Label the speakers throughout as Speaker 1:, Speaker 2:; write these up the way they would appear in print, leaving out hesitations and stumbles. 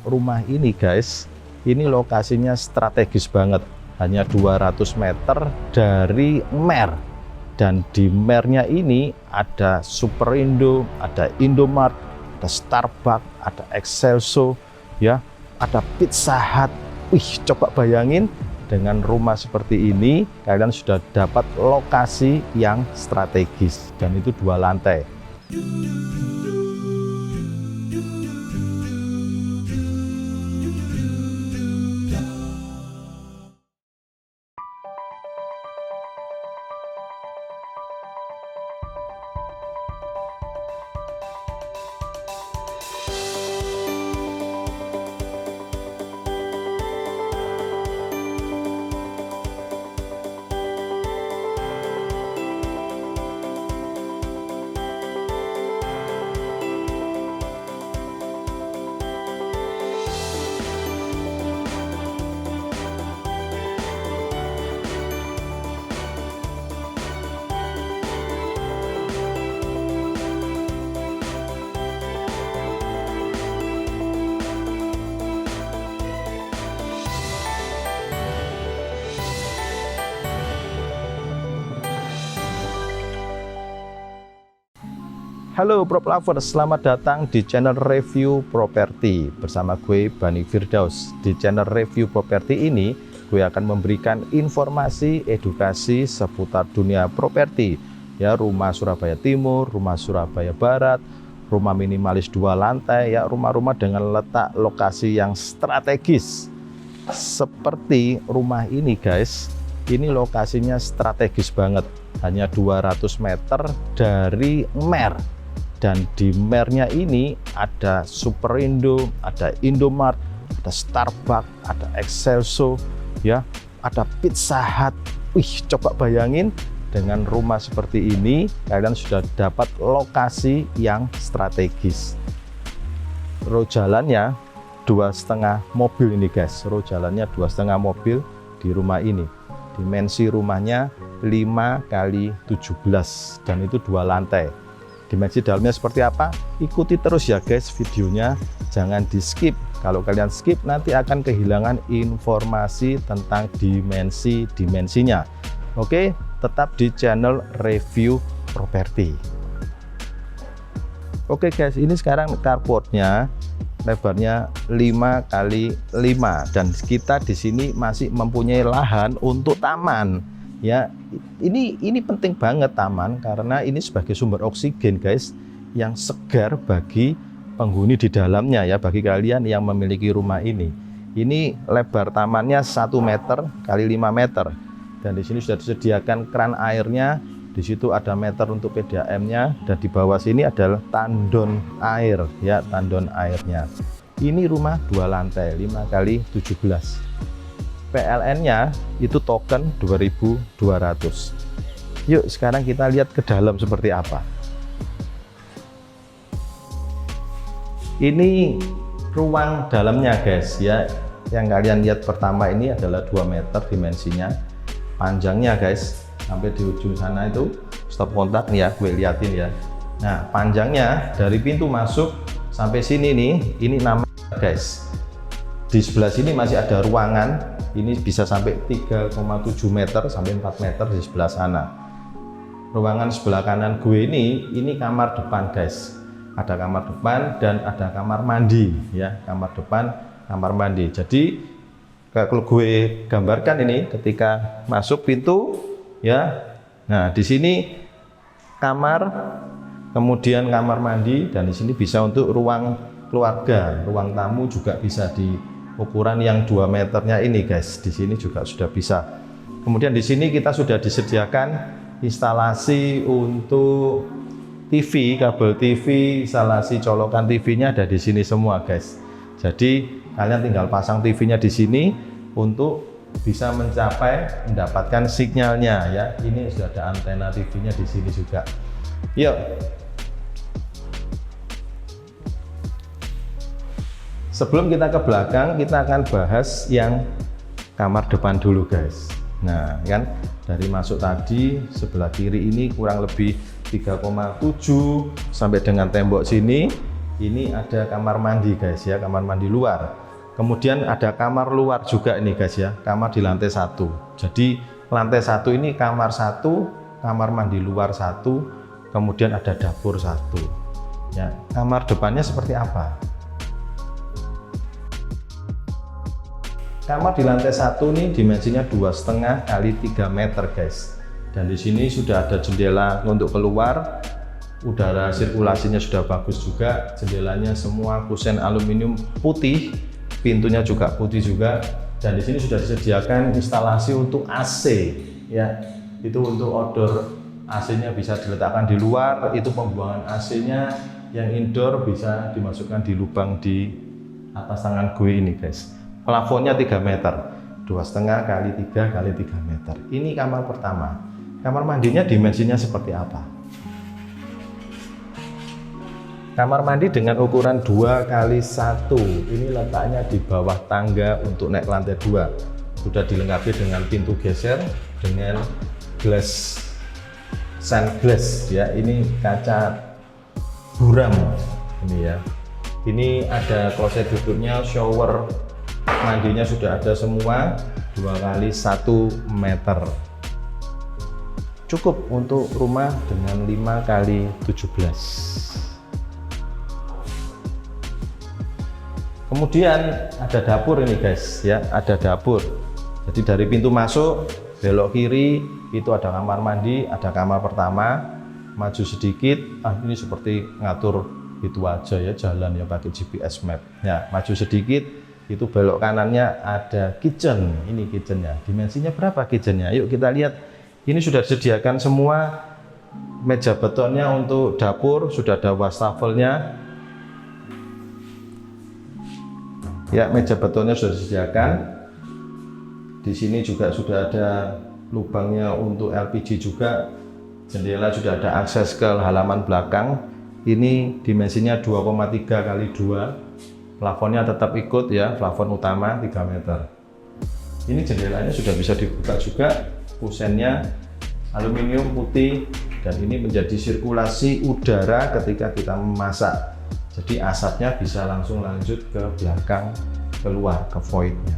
Speaker 1: rumah ini guys, ini lokasinya strategis banget, hanya 200 meter dari Mer. Dan di Mernya ini ada Superindo, ada Indomart, ada Starbucks, ada Excelso, ya, ada Pizza Hut. Wih, coba bayangin dengan rumah seperti ini, kalian sudah dapat lokasi yang strategis dan itu 2 lantai. Halo Prop Lovers, selamat datang di channel Review Properti bersama gue Bani Firdaus. Di channel Review Properti ini, gue akan memberikan informasi, edukasi seputar dunia properti. Ya, rumah Surabaya Timur, rumah Surabaya Barat, rumah minimalis 2 lantai, ya, rumah-rumah dengan letak lokasi yang strategis. Seperti rumah ini guys, ini lokasinya strategis banget, hanya 200 meter dari Mer. Dan di Mernya ini ada Superindo, ada Indomart, ada Starbucks, ada Excelso, ya, ada Pizza Hut. Wih, coba bayangin dengan rumah seperti ini, kalian sudah dapat lokasi yang strategis. Row jalannya 2,5 mobil ini guys, row jalannya 2,5 mobil di rumah ini. Dimensi rumahnya 5 kali 17 dan itu 2 lantai. Dimensi dalamnya seperti apa? Ikuti terus ya guys videonya, jangan di skip. Kalau kalian skip nanti akan kehilangan informasi tentang dimensinya. Oke, tetap di channel Review Properti. Oke guys, ini sekarang carportnya lebarnya 5 kali 5 dan kita di sini masih mempunyai lahan untuk taman. Ya, ini penting banget taman karena ini sebagai sumber oksigen guys yang segar bagi penghuni di dalamnya, ya, bagi kalian yang memiliki rumah ini. Ini lebar tamannya 1 meter kali 5 meter dan di sini sudah disediakan keran airnya. Di situ ada meter untuk PDAM-nya dan di bawah sini adalah tandon air, ya, tandon airnya. Ini rumah 2 lantai 5 kali 17. PLN-nya itu token 2.200. Yuk sekarang kita lihat ke dalam seperti apa. Ini ruang dalamnya guys, ya. Yang kalian lihat pertama ini adalah 2 meter dimensinya. Panjangnya guys sampai di ujung sana itu stop kontak nih ya, gue liatin ya. Nah, panjangnya dari pintu masuk sampai sini nih, ini namanya guys. Di sebelah sini masih ada ruangan. Ini bisa sampai 3,7 meter sampai 4 meter di sebelah sana. Ruangan sebelah kanan gue ini kamar depan guys. Ada kamar depan dan ada kamar mandi, ya, kamar depan, kamar mandi. Jadi kalau gue gambarkan ini ketika masuk pintu, ya. Nah, di sini kamar, kemudian kamar mandi dan di sini bisa untuk ruang keluarga, ruang tamu juga bisa di ukuran yang 2 meternya ini guys. Di sini juga sudah bisa. Kemudian di sini kita sudah disediakan instalasi untuk TV, kabel TV, instalasi colokan TV-nya ada di sini semua guys. Jadi kalian tinggal pasang TV-nya di sini untuk bisa mendapatkan sinyalnya, ya. Ini sudah ada antena TV-nya di sini juga. Yuk. Sebelum kita ke belakang, kita akan bahas yang kamar depan dulu guys. Nah, kan dari masuk tadi sebelah kiri ini kurang lebih 3,7 sampai dengan tembok sini Ini ada kamar mandi guys ya, kamar mandi luar. Kemudian ada kamar luar juga ini guys ya, kamar di lantai 1. Jadi lantai 1 ini kamar 1, kamar mandi luar 1, kemudian ada dapur 1. Ya, kamar depannya seperti apa? Kamar di lantai 1 nih dimensinya 2,5 kali 3 meter guys. Dan di sini sudah ada jendela untuk keluar. Udara sirkulasinya sudah bagus juga, jendelanya semua kusen aluminium putih, pintunya juga putih juga, dan di sini sudah disediakan instalasi untuk AC ya. Itu untuk outdoor AC-nya bisa diletakkan di luar, itu pembuangan AC-nya yang indoor bisa dimasukkan di lubang di atas tangan gue ini guys. Plafonnya 3 meter, 2,5 kali 3 kali 3 meter. Ini kamar pertama. Kamar mandinya dimensinya seperti apa? Kamar mandi dengan ukuran 2 kali 1, ini letaknya di bawah tangga untuk naik ke lantai 2. Sudah dilengkapi dengan pintu geser dengan glass sunglass ya, ini kaca buram ini ya. Ini ada kloset duduknya, shower mandinya sudah ada semua, 2 kali 1 meter. Cukup untuk rumah dengan 5 kali 17. Kemudian ada dapur ini guys ya, ada dapur. Jadi dari pintu masuk belok kiri itu ada kamar mandi, ada kamar pertama. Maju sedikit, ini seperti ngatur itu aja ya, jalan ya pakai GPS map. Ya, maju sedikit itu belok kanannya ada kitchen. Ini kitchennya. Dimensinya berapa kitchennya? Yuk kita lihat. Ini sudah disediakan semua meja betonnya untuk dapur, sudah ada wastafelnya. Ya, meja betonnya sudah disediakan. Di sini juga sudah ada lubangnya untuk LPG juga. Jendela sudah ada akses ke halaman belakang. Ini dimensinya 2,3 kali 2. Plafonnya tetap ikut ya, plafon utama 3 meter. Ini jendelanya sudah bisa dibuka juga. Kusennya aluminium putih dan ini menjadi sirkulasi udara ketika kita memasak. Jadi asapnya bisa langsung lanjut ke belakang, keluar ke voidnya.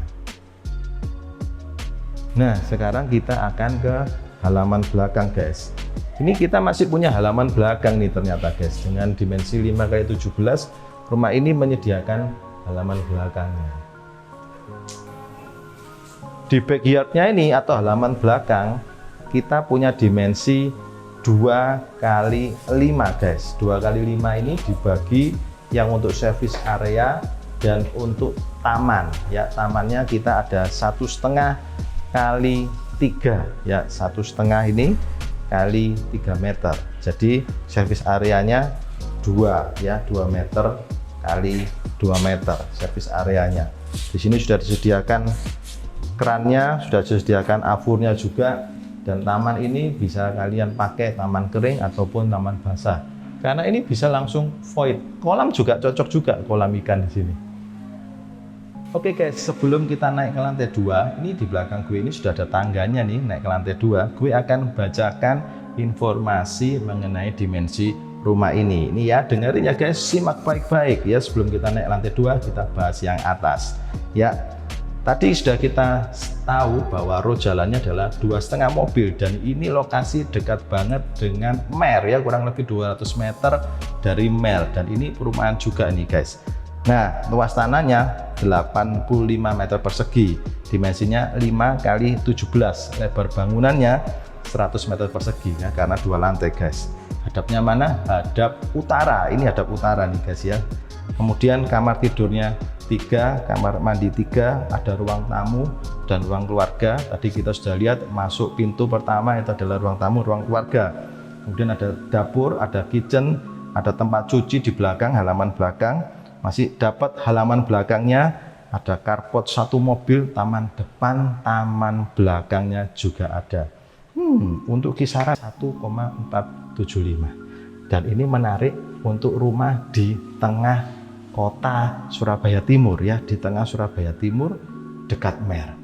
Speaker 1: Nah, sekarang kita akan ke halaman belakang guys. Ini kita masih punya halaman belakang nih ternyata guys. Dengan dimensi 5 kali 17, rumah ini menyediakan halaman belakangnya. Di backyardnya ini atau halaman belakang, kita punya dimensi 2 kali 5 guys. 2 kali 5 ini dibagi yang untuk service area dan untuk taman ya. Tamannya kita ada 1,5 kali 3 ya, 1,5 ini kali 3 meter. Jadi service areanya 2 ya, 2 meter kali 2 meter service areanya. Di sini sudah disediakan kerannya, sudah disediakan afurnya juga. Dan taman ini bisa kalian pakai taman kering ataupun taman basah. Karena ini bisa langsung void. Kolam juga cocok juga, kolam ikan di sini. Oke guys, sebelum kita naik ke lantai 2, ini di belakang gue ini sudah ada tangganya nih, naik ke lantai 2. Gue akan bacakan informasi mengenai dimensi rumah ini. Ini ya, dengerin ya guys, simak baik-baik ya. Sebelum kita naik lantai 2, kita bahas yang atas. Ya, tadi sudah kita tahu bahwa road jalannya adalah 2,5 mobil dan ini lokasi dekat banget dengan Mer ya, kurang lebih 200 meter dari Mer, dan ini perumahan juga nih guys. Nah, luas tanahnya 85 meter persegi, dimensinya 5 kali 17, lebar bangunannya 100 meter persegi ya, karena 2 lantai guys. Hadapnya mana? Hadap utara. Ini hadap utara nih guys ya. Kemudian kamar tidurnya 3, kamar mandi 3, ada ruang tamu dan ruang keluarga. Tadi kita sudah lihat masuk pintu pertama itu adalah ruang tamu, ruang keluarga. Kemudian ada dapur, ada kitchen, ada tempat cuci di belakang, halaman belakang. Masih dapat halaman belakangnya, ada carport 1 mobil, taman depan, taman belakangnya juga ada. Untuk kisaran 1,475. Dan ini menarik untuk rumah di tengah kota Surabaya Timur ya, di tengah Surabaya Timur dekat Mer.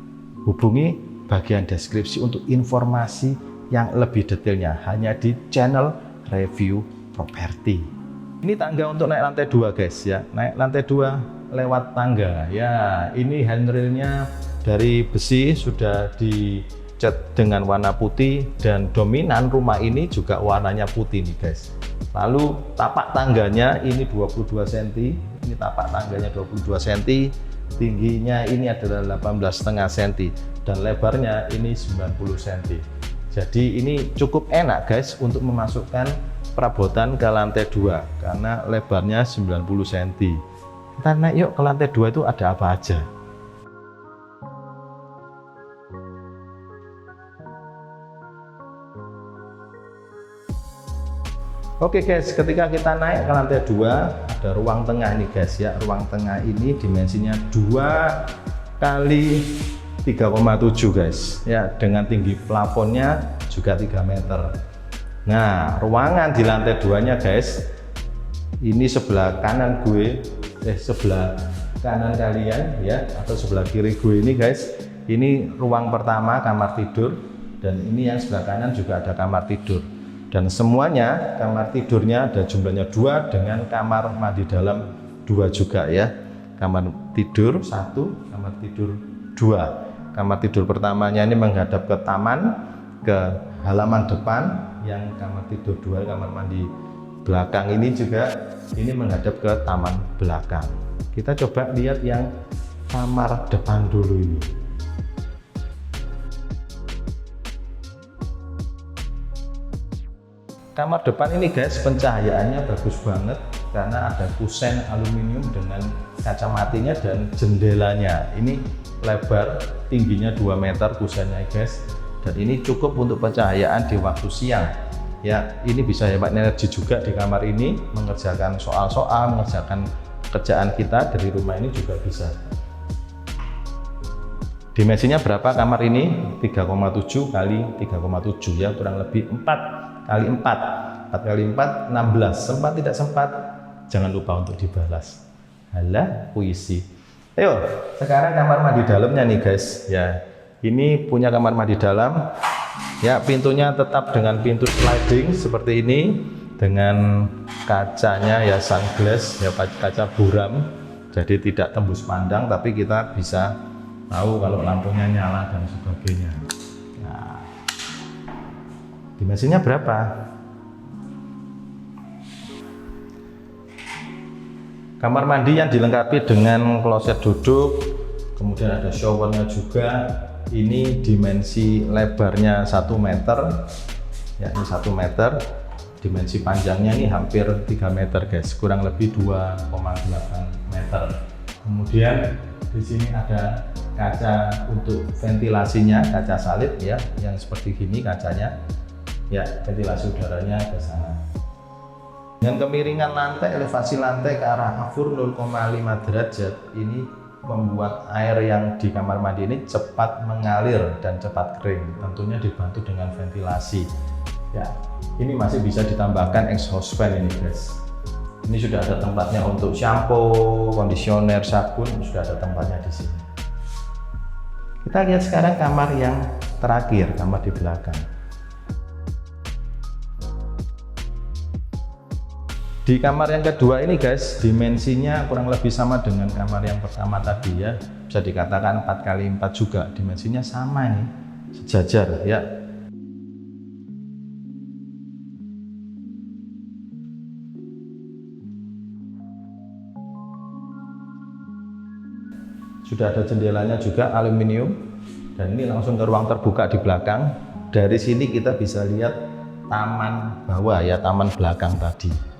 Speaker 1: Hubungi bagian deskripsi untuk informasi yang lebih detailnya hanya di channel Review Properti. Ini tangga untuk naik lantai 2 guys ya. Naik lantai 2 lewat tangga. Ya, ini handrailnya dari besi sudah dicat dengan warna putih dan dominan rumah ini juga warnanya putih nih guys. Lalu tapak tangganya ini 22 cm. Ini tapak tangganya 22 cm. Tingginya ini adalah 18,5 cm dan lebarnya ini 90 cm. Jadi ini cukup enak guys untuk memasukkan perabotan ke lantai 2 karena lebarnya 90 cm. Kita naik yuk ke lantai 2 itu ada apa aja. Oke guys, ketika kita naik ke lantai 2 ada ruang tengah nih guys ya. Ruang tengah ini dimensinya 2 kali 3,7 guys ya, dengan tinggi plafonnya juga 3 meter. Nah, ruangan di lantai 2-nya guys, ini sebelah kanan gue, sebelah kanan kalian ya, atau sebelah kiri gue ini guys, ini ruang pertama kamar tidur, dan ini yang sebelah kanan juga ada kamar tidur. Dan semuanya kamar tidurnya ada jumlahnya 2 dengan kamar mandi dalam 2 juga ya. Kamar tidur 1, kamar tidur 2. Kamar tidur pertamanya ini menghadap ke taman, ke halaman depan. Yang kamar tidur 2, kamar mandi belakang ini juga ini menghadap ke taman belakang. Kita coba lihat yang kamar depan dulu ini. Kamar depan ini guys, pencahayaannya bagus banget karena ada kusen aluminium dengan kaca matinya dan jendelanya. Ini lebar, tingginya 2 meter kusennya guys. Dan ini cukup untuk pencahayaan di waktu siang ya. Ini bisa hemat energi juga di kamar ini, mengerjakan soal-soal, mengerjakan kerjaan kita dari rumah ini juga bisa. Dimensinya berapa kamar ini? 3,7 kali 3,7 ya, kurang lebih 4 kali 4 kali 4 16. Sempat tidak sempat jangan lupa untuk dibalas. Halah puisi. Ayo sekarang kamar mandi dalamnya nih guys ya. Ini punya kamar mandi dalam ya, pintunya tetap dengan pintu sliding seperti ini, dengan kacanya ya sunglass ya, kaca buram, jadi tidak tembus pandang tapi kita bisa tahu kalau lampunya nyala dan sebagainya. Nah, dimensinya berapa? Kamar mandi yang dilengkapi dengan kloset duduk, kemudian ada showernya juga. Ini dimensi lebarnya 1 meter ya, ini 1 meter. Dimensi panjangnya ini hampir 3 meter guys, kurang lebih 2,8 meter. Kemudian di sini ada kaca untuk ventilasinya, kaca salib ya, yang seperti gini kacanya ya, ventilasi udaranya ke sana. Dengan kemiringan lantai, elevasi lantai ke arah afur 0,5 derajat, ini membuat air yang di kamar mandi ini cepat mengalir dan cepat kering, tentunya dibantu dengan ventilasi ya. Ini masih bisa ditambahkan exhaust fan ini guys. Ini sudah ada tempatnya untuk shampoo, kondisioner, sabun, sudah ada tempatnya di sini. Kita lihat sekarang kamar yang terakhir, kamar di belakang. Di kamar yang kedua ini guys, dimensinya kurang lebih sama dengan kamar yang pertama tadi ya. Bisa dikatakan 4 kali 4 juga, dimensinya sama ini, sejajar ya. Sudah ada jendelanya juga aluminium, dan ini langsung ke ruang terbuka di belakang. Dari sini kita bisa lihat taman bawah ya, taman belakang tadi.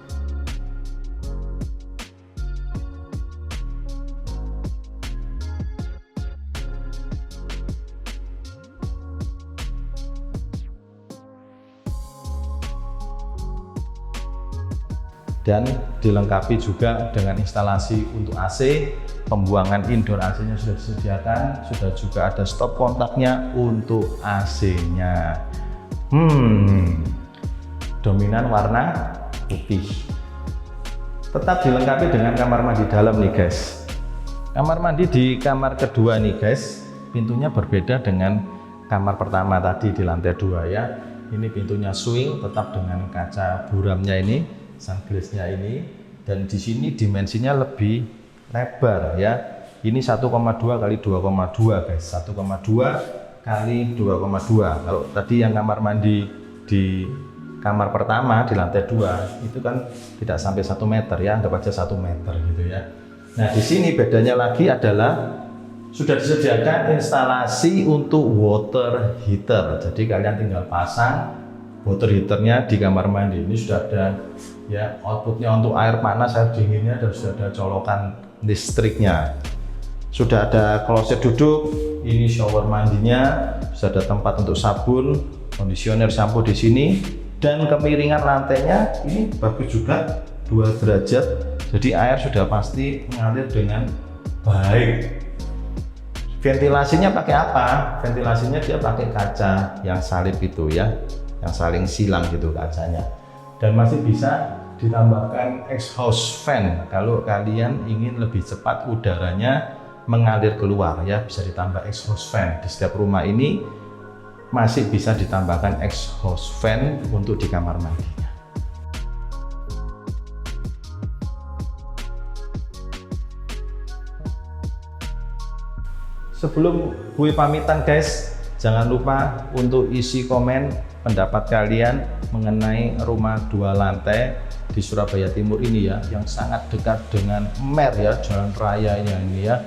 Speaker 1: Dan dilengkapi juga dengan instalasi untuk AC, pembuangan indoor AC-nya sudah disediakan, sudah juga ada stop kontaknya untuk AC-nya. Dominan warna putih. Tetap dilengkapi dengan kamar mandi dalam nih guys. Kamar mandi di kamar kedua nih guys, pintunya berbeda dengan kamar pertama tadi di lantai 2 ya. Ini pintunya swing, tetap dengan kaca buramnya ini. sunglaznya ini, dan di sini dimensinya lebih lebar ya. Ini 1,2 kali 2,2 guys, 1,2 kali 2,2. Kalau tadi yang kamar mandi di kamar pertama di lantai 2 itu kan tidak sampai 1 meter ya, anggap aja 1 meter gitu ya. Nah di sini bedanya lagi adalah sudah disediakan instalasi untuk water heater. Jadi kalian tinggal pasang water heaternya di kamar mandi. Ini sudah ada ya outputnya untuk air panas, air dinginnya, dan sudah ada colokan listriknya. Sudah ada kloset duduk, ini shower mandinya, sudah ada tempat untuk sabun, kondisioner shampoo di sini, dan kemiringan lantainya ini bagus juga, 2 derajat. Jadi air sudah pasti mengalir dengan baik. Ventilasinya pakai apa? Ventilasinya dia pakai kaca yang salip itu ya, yang saling silang gitu kacanya. Dan masih bisa ditambahkan exhaust fan kalau kalian ingin lebih cepat udaranya mengalir keluar ya, bisa ditambah exhaust fan. Di setiap rumah ini masih bisa ditambahkan exhaust fan untuk di kamar mandinya. Sebelum gue pamitan guys, jangan lupa untuk isi komen pendapat kalian mengenai rumah 2 lantai di Surabaya Timur ini ya, yang sangat dekat dengan Mer ya, jalan rayanya ini ya.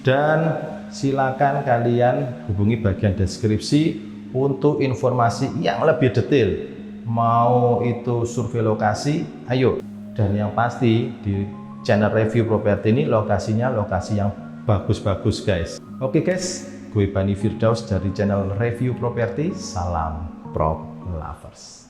Speaker 1: Dan silakan kalian hubungi bagian deskripsi untuk informasi yang lebih detail. Mau itu survei lokasi, ayo. Dan yang pasti di channel review properti ini lokasinya lokasi yang bagus-bagus guys. Oke guys, gue Bani Firdaus dari channel review properti. Salam prop lovers.